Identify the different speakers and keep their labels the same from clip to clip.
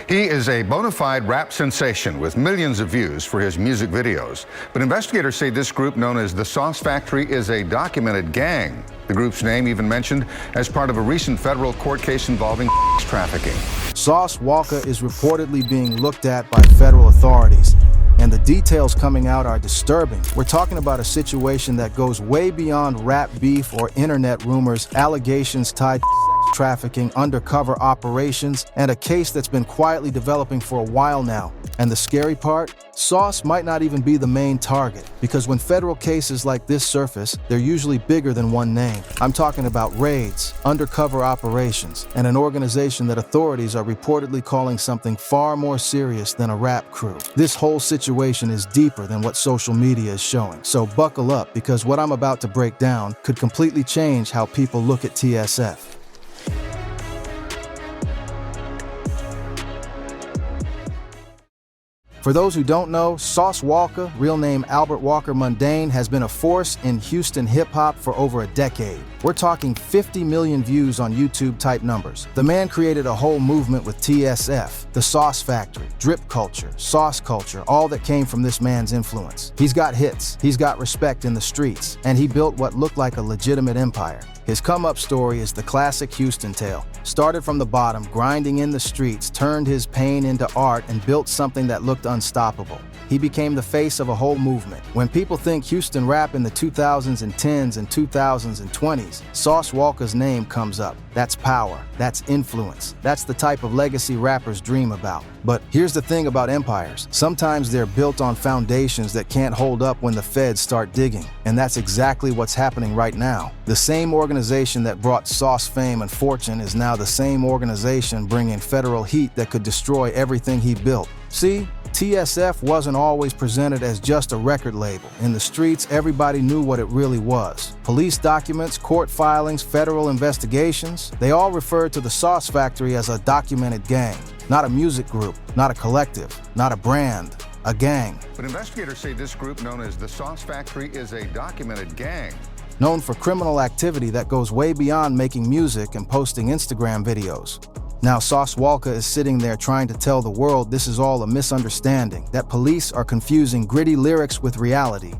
Speaker 1: He is a bona fide rap sensation with millions of views for his music videos. But investigators say this group, known as the Sauce Factory, is a documented gang. The group's name even mentioned as part of a recent federal court case involving trafficking.
Speaker 2: Sauce Walka is reportedly being looked at by federal authorities, and the details coming out are disturbing. We're talking about a situation that goes way beyond rap beef or internet rumors, allegations tied to trafficking, undercover operations, and a case that's been quietly developing for a while now. And the scary part? Sauce might not even be the main target, because when federal cases like this surface, they're usually bigger than one name. I'm talking about raids, undercover operations, and an organization that authorities are reportedly calling something far more serious than a rap crew. This whole situation is deeper than what social media is showing. So buckle up, because what I'm about to break down could completely change how people look at TSF. For those who don't know, Sauce Walka, real name Albert Walker Mundane, has been a force in Houston hip-hop for over a decade. We're talking 50 million views on YouTube type numbers. The man created a whole movement with TSF, the Sauce Factory, drip culture, sauce culture, all that came from this man's influence. He's got hits, he's got respect in the streets, and he built what looked like a legitimate empire. His come-up story is the classic Houston tale. Started from the bottom, grinding in the streets, turned his pain into art, and built something that looked unstoppable. He became the face of a whole movement. When people think Houston rap in the 2010s and 2020s, Sauce Walka's name comes up. That's power, that's influence, that's the type of legacy rappers dream about. But here's the thing about empires. Sometimes they're built on foundations that can't hold up when the feds start digging. And that's exactly what's happening right now. The same organization that brought Sauce fame and fortune is now the same organization bringing federal heat that could destroy everything he built. See? TSF wasn't always presented as just a record label. In the streets, everybody knew what it really was. Police documents, court filings, federal investigations, they all referred to the Sauce Factory as a documented gang. Not a music group, not a collective, not a brand, a gang.
Speaker 1: But investigators say this group, known as the Sauce Factory, is a documented gang.
Speaker 2: Known for criminal activity that goes way beyond making music and posting Instagram videos. Now Sauce Walka is sitting there trying to tell the world this is all a misunderstanding, that police are confusing gritty lyrics with reality.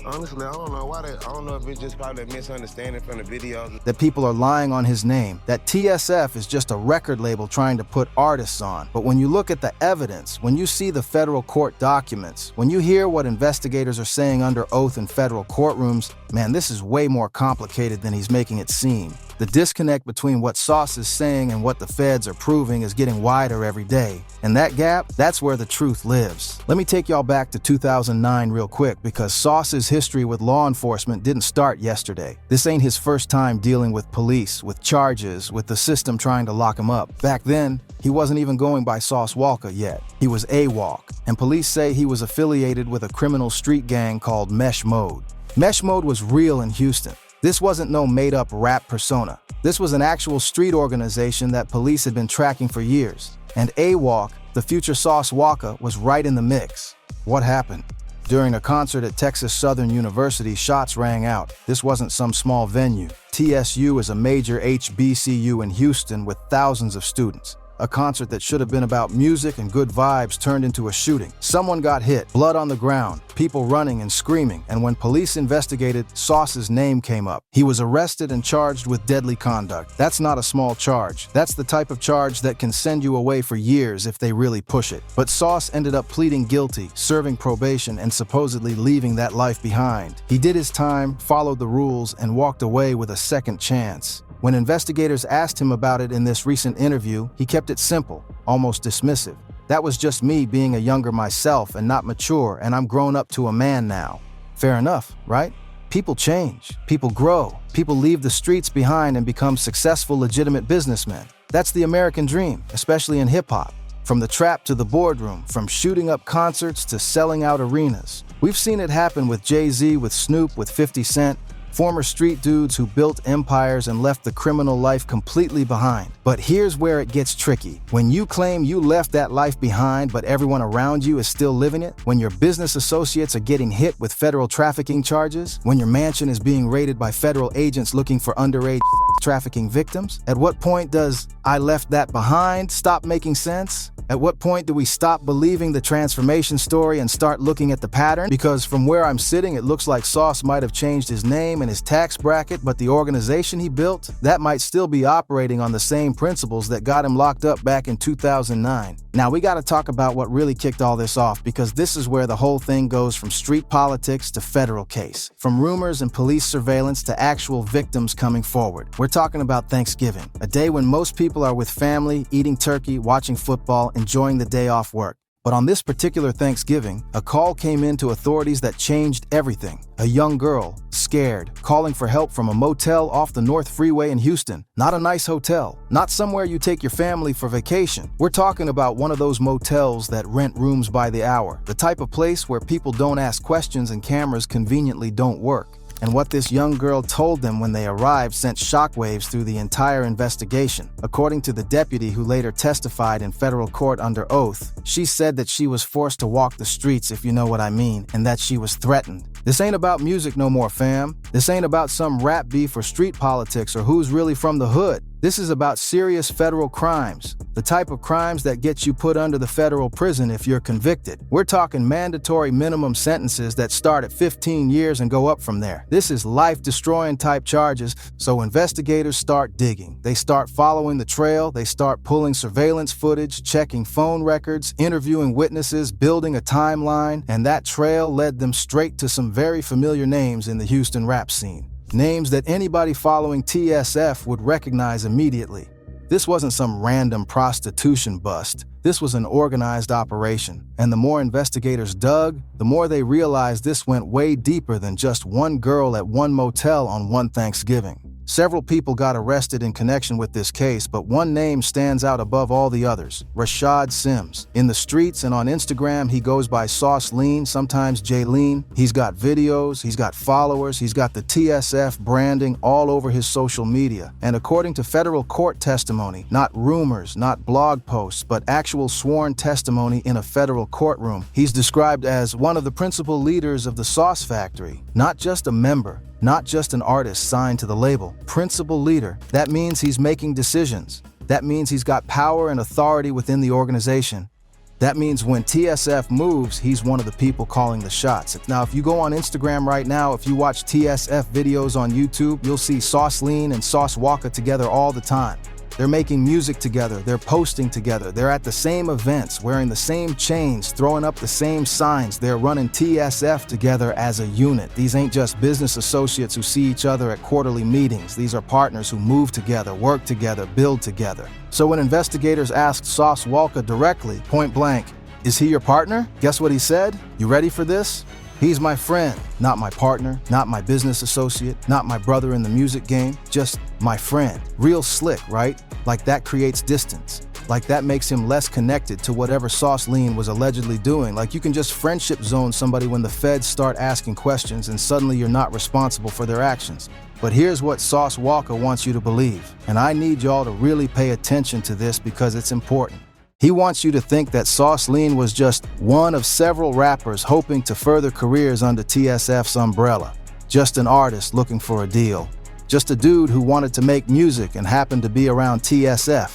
Speaker 3: Honestly, I don't know why I don't know if it's just probably a misunderstanding from the videos.
Speaker 2: That people are lying on his name, that TSF is just a record label trying to put artists on. But when you look at the evidence, when you see the federal court documents, when you hear what investigators are saying under oath in federal courtrooms, man, this is way more complicated than he's making it seem. The disconnect between what Sauce is saying and what the feds are proving is getting wider every day. And that gap, that's where the truth lives. Let me take y'all back to 2009 real quick, because Sauce's history with law enforcement didn't start yesterday. This ain't his first time dealing with police, with charges, with the system trying to lock him up. Back then, he wasn't even going by Sauce Walka yet. He was AWOC, and police say he was affiliated with a criminal street gang called Mesh Mode. Mesh Mode was real in Houston. This wasn't no made-up rap persona. This was an actual street organization that police had been tracking for years. And AWOC, the future Sauce Walka, was right in the mix. What happened? During a concert at Texas Southern University, shots rang out. This wasn't some small venue. TSU is a major HBCU in Houston with thousands of students. A concert that should have been about music and good vibes turned into a shooting. Someone got hit, blood on the ground, people running and screaming, and when police investigated, Sauce's name came up. He was arrested and charged with deadly conduct. That's not a small charge. That's the type of charge that can send you away for years if they really push it. But Sauce ended up pleading guilty, serving probation, and supposedly leaving that life behind. He did his time, followed the rules, and walked away with a second chance. When investigators asked him about it in this recent interview, he kept it simple, almost dismissive. That was just me being a younger myself and not mature, and I'm grown up to a man now. Fair enough, right? People change, people grow, people leave the streets behind and become successful, legitimate businessmen. That's the American dream, especially in hip-hop. From the trap to the boardroom, from shooting up concerts to selling out arenas. We've seen it happen with Jay-Z, with Snoop, with 50 Cent. Former street dudes who built empires and left the criminal life completely behind. But here's where it gets tricky. When you claim you left that life behind, but everyone around you is still living it, when your business associates are getting hit with federal trafficking charges, when your mansion is being raided by federal agents looking for underage trafficking victims, at what point does "I left that behind" stop making sense? At what point do we stop believing the transformation story and start looking at the pattern? Because from where I'm sitting, it looks like Sauce might have changed his name and his tax bracket, but the organization he built, that might still be operating on the same principles that got him locked up back in 2009. Now, we got to talk about what really kicked all this off, because this is where the whole thing goes from street politics to federal case, from rumors and police surveillance to actual victims coming forward. We're talking about Thanksgiving, a day when most people are with family, eating turkey, watching football, enjoying the day off work. But on this particular Thanksgiving, a call came in to authorities that changed everything. A young girl, scared, calling for help from a motel off the North Freeway in Houston. Not a nice hotel, not somewhere you take your family for vacation. We're talking about one of those motels that rent rooms by the hour, the type of place where people don't ask questions and cameras conveniently don't work. And what this young girl told them when they arrived sent shockwaves through the entire investigation. According to the deputy who later testified in federal court under oath, she said that she was forced to walk the streets, if you know what I mean, and that she was threatened. This ain't about music no more, fam. This ain't about some rap beef or street politics or who's really from the hood. This is about serious federal crimes, the type of crimes that get you put under the federal prison if you're convicted. We're talking mandatory minimum sentences that start at 15 years and go up from there. This is life-destroying type charges, so investigators start digging. They start following the trail, they start pulling surveillance footage, checking phone records, interviewing witnesses, building a timeline, and that trail led them straight to some very familiar names in the Houston rap scene. Names that anybody following TSF would recognize immediately. This wasn't some random prostitution bust. This was an organized operation. And the more investigators dug, the more they realized this went way deeper than just one girl at one motel on one Thanksgiving. Several people got arrested in connection with this case, but one name stands out above all the others: Rashad Sims. In the streets and on Instagram, he goes by Sauce Lean, sometimes J Lean. He's got videos, he's got followers, he's got the TSF branding all over his social media. And according to federal court testimony, not rumors, not blog posts, but actual sworn testimony in a federal courtroom, he's described as one of the principal leaders of the Sauce Factory, not just a member. Not just an artist signed to the label. Principal leader. That means he's making decisions. That means he's got power and authority within the organization. That means when TSF moves, he's one of the people calling the shots. Now, if you go on Instagram right now, if you watch TSF videos on YouTube, you'll see Sauce Lean and Sauce Walka together all the time. They're making music together, they're posting together, they're at the same events, wearing the same chains, throwing up the same signs, they're running TSF together as a unit. These ain't just business associates who see each other at quarterly meetings. These are partners who move together, work together, build together. So when investigators asked Sauce Walka directly, point blank, "Is he your partner?" Guess what he said? You ready for this? "He's my friend, not my partner, not my business associate, not my brother in the music game, just my friend." Real slick, right? Like that creates distance. Like that makes him less connected to whatever Sauce Lean was allegedly doing. Like you can just friendship zone somebody when the feds start asking questions and suddenly you're not responsible for their actions. But here's what Sauce Walka wants you to believe, and I need y'all to really pay attention to this because it's important. He wants you to think that Sauce Lean was just one of several rappers hoping to further careers under TSF's umbrella. Just an artist looking for a deal. Just a dude who wanted to make music and happened to be around TSF.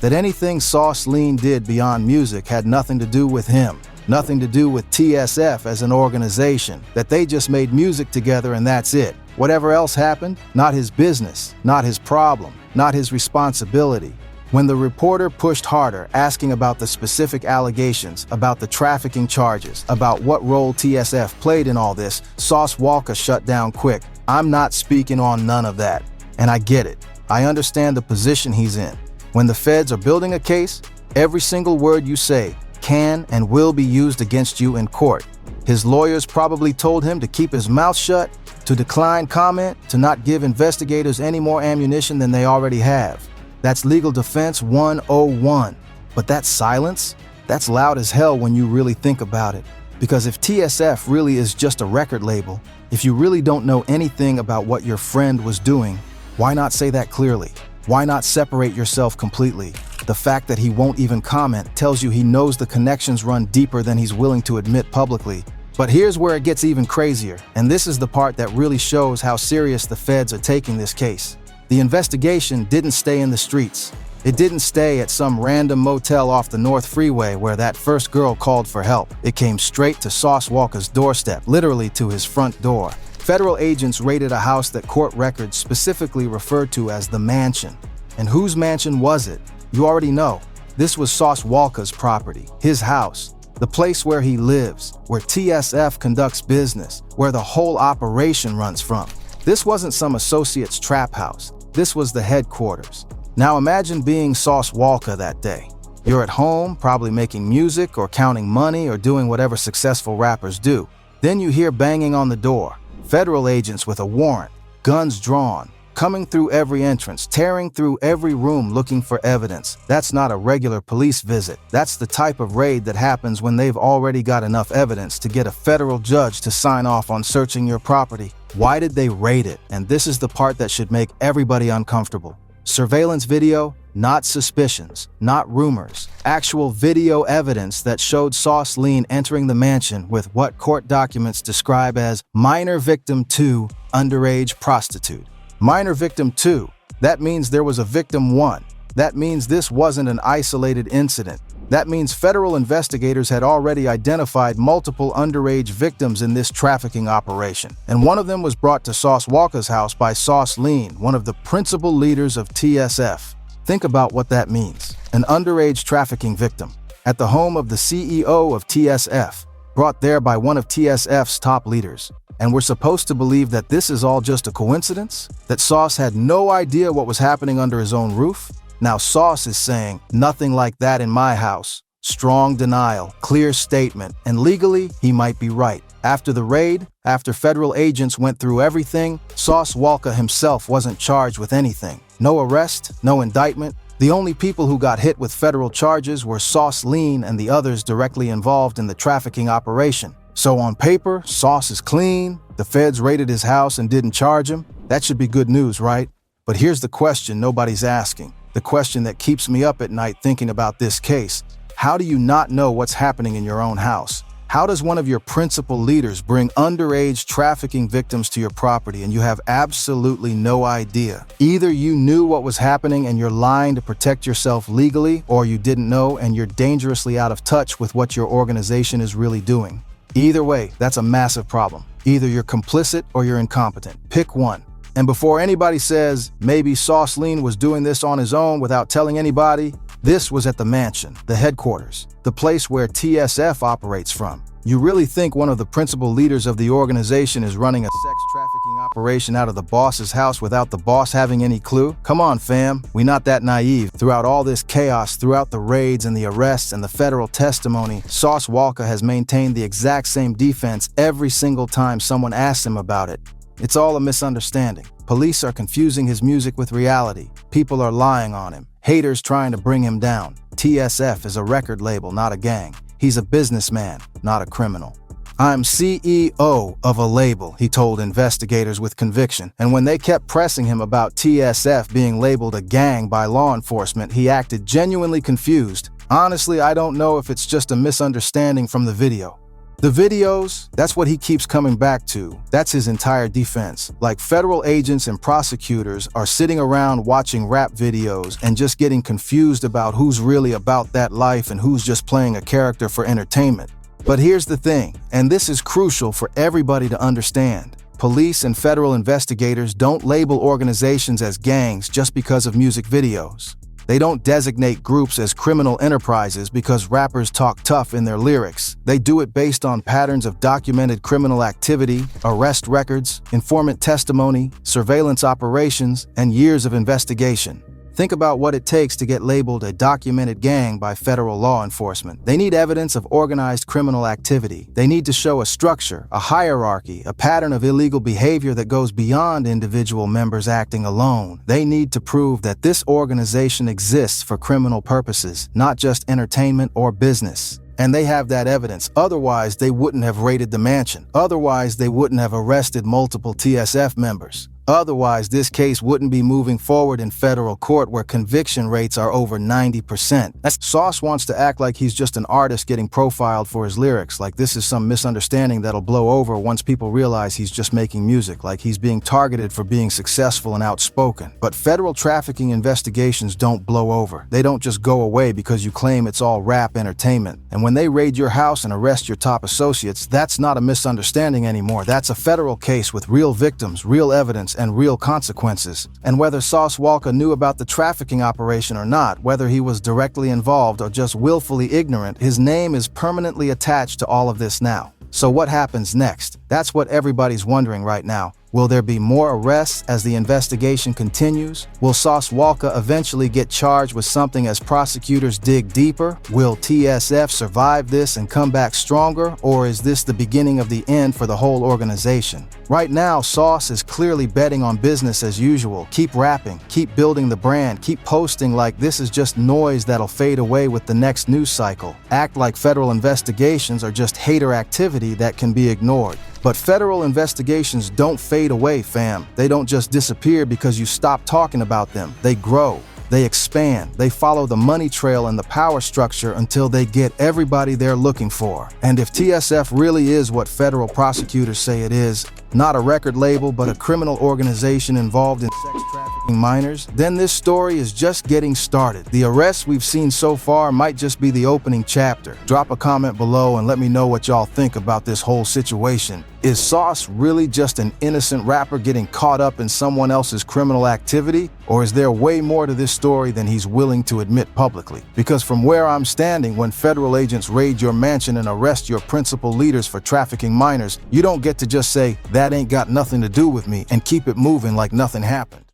Speaker 2: That anything Sauce Lean did beyond music had nothing to do with him. Nothing to do with TSF as an organization. That they just made music together and that's it. Whatever else happened, not his business, not his problem, not his responsibility. When the reporter pushed harder, asking about the specific allegations, about the trafficking charges, about what role TSF played in all this, Sauce Walka shut down quick. "I'm not speaking on none of that." And I get it. I understand the position he's in. When the feds are building a case, every single word you say can and will be used against you in court. His lawyers probably told him to keep his mouth shut, to decline comment, to not give investigators any more ammunition than they already have. That's legal defense 101. But that silence, that's loud as hell when you really think about it. Because if TSF really is just a record label, if you really don't know anything about what your friend was doing, why not say that clearly? Why not separate yourself completely? The fact that he won't even comment tells you he knows the connections run deeper than he's willing to admit publicly. But here's where it gets even crazier, and this is the part that really shows how serious the feds are taking this case. The investigation didn't stay in the streets. It didn't stay at some random motel off the North Freeway where that first girl called for help. It came straight to Sauce Walka's doorstep, literally to his front door. Federal agents raided a house that court records specifically referred to as the mansion. And whose mansion was it? You already know. This was Sauce Walka's property, his house, the place where he lives, where TSF conducts business, where the whole operation runs from. This wasn't some associate's trap house. This was the headquarters. Now imagine being Sauce Walka that day. You're at home, probably making music or counting money or doing whatever successful rappers do. Then you hear banging on the door. Federal agents with a warrant, guns drawn, coming through every entrance, tearing through every room looking for evidence. That's not a regular police visit. That's the type of raid that happens when they've already got enough evidence to get a federal judge to sign off on searching your property. Why did they raid it? And this is the part that should make everybody uncomfortable. Surveillance video, not suspicions, not rumors. Actual video evidence that showed Sauce Lean entering the mansion with what court documents describe as minor victim 2, underage prostitute. Minor victim 2, that means there was a victim 1. That means this wasn't an isolated incident. That means federal investigators had already identified multiple underage victims in this trafficking operation, and one of them was brought to Sauce Walka's house by Sauce Lean, one of the principal leaders of TSF. Think about what that means. An underage trafficking victim at the home of the CEO of TSF, brought there by one of TSF's top leaders. And we're supposed to believe that this is all just a coincidence? That Sauce had no idea what was happening under his own roof? Now Sauce is saying, nothing like that in my house. Strong denial, clear statement, and legally, he might be right. After the raid, after federal agents went through everything, Sauce Walka himself wasn't charged with anything. No arrest, no indictment. The only people who got hit with federal charges were Sauce Lean and the others directly involved in the trafficking operation. So on paper, Sauce is clean, the feds raided his house and didn't charge him. That should be good news, right? But here's the question nobody's asking. The question that keeps me up at night thinking about this case. How do you not know what's happening in your own house? How does one of your principal leaders bring underage trafficking victims to your property and you have absolutely no idea? Either you knew what was happening and you're lying to protect yourself legally, or you didn't know and you're dangerously out of touch with what your organization is really doing. Either way, that's a massive problem. Either you're complicit or you're incompetent. Pick one. And before anybody says, maybe Sauce Lean was doing this on his own without telling anybody, this was at the mansion, the headquarters, the place where TSF operates from. You really think one of the principal leaders of the organization is running a sex trafficking operation out of the boss's house without the boss having any clue? Come on, fam. We're not that naive. Throughout all this chaos, throughout the raids and the arrests and the federal testimony, Sauce Walka has maintained the exact same defense every single time someone asks him about it. It's all a misunderstanding. Police are confusing his music with reality. People are lying on him. Haters trying to bring him down. TSF is a record label, not a gang. He's a businessman, not a criminal. I'm CEO of a label, he told investigators with conviction. And when they kept pressing him about TSF being labeled a gang by law enforcement, he acted genuinely confused. Honestly, I don't know if it's just a misunderstanding from the video. The videos, that's what he keeps coming back to. That's his entire defense. Like federal agents and prosecutors are sitting around watching rap videos and just getting confused about who's really about that life and who's just playing a character for entertainment. But here's the thing, and this is crucial for everybody to understand. Police and federal investigators don't label organizations as gangs just because of music videos. They don't designate groups as criminal enterprises because rappers talk tough in their lyrics. They do it based on patterns of documented criminal activity, arrest records, informant testimony, surveillance operations, and years of investigation. Think about what it takes to get labeled a documented gang by federal law enforcement. They need evidence of organized criminal activity. They need to show a structure, a hierarchy, a pattern of illegal behavior that goes beyond individual members acting alone. They need to prove that this organization exists for criminal purposes, not just entertainment or business. And they have that evidence. Otherwise, they wouldn't have raided the mansion. Otherwise, they wouldn't have arrested multiple TSF members. Otherwise, this case wouldn't be moving forward in federal court where conviction rates are over 90%. Sauce wants to act like he's just an artist getting profiled for his lyrics, like this is some misunderstanding that'll blow over once people realize he's just making music, like he's being targeted for being successful and outspoken. But federal trafficking investigations don't blow over. They don't just go away because you claim it's all rap entertainment. And when they raid your house and arrest your top associates, that's not a misunderstanding anymore. That's a federal case with real victims, real evidence, and real consequences. And whether Sauce Walka knew about the trafficking operation or not, whether he was directly involved or just willfully ignorant, his name is permanently attached to all of this now. So what happens next? That's what everybody's wondering right now. Will there be more arrests as the investigation continues? Will Sauce Walka eventually get charged with something as prosecutors dig deeper? Will TSF survive this and come back stronger? Or is this the beginning of the end for the whole organization? Right now, Sauce is clearly betting on business as usual. Keep rapping, keep building the brand, keep posting like this is just noise that'll fade away with the next news cycle. Act like federal investigations are just hater activity that can be ignored. But federal investigations don't fade away, fam. They don't just disappear because you stop talking about them. They grow, they expand, they follow the money trail and the power structure until they get everybody they're looking for. And if TSF really is what federal prosecutors say it is, not a record label but a criminal organization involved in sex trafficking minors, then this story is just getting started. The arrests we've seen so far might just be the opening chapter. Drop a comment below and let me know what y'all think about this whole situation. Is Sauce really just an innocent rapper getting caught up in someone else's criminal activity? Or is there way more to this story than he's willing to admit publicly? Because from where I'm standing, when federal agents raid your mansion and arrest your principal leaders for trafficking minors, you don't get to just say, "That ain't got nothing to do with me," and keep it moving like nothing happened.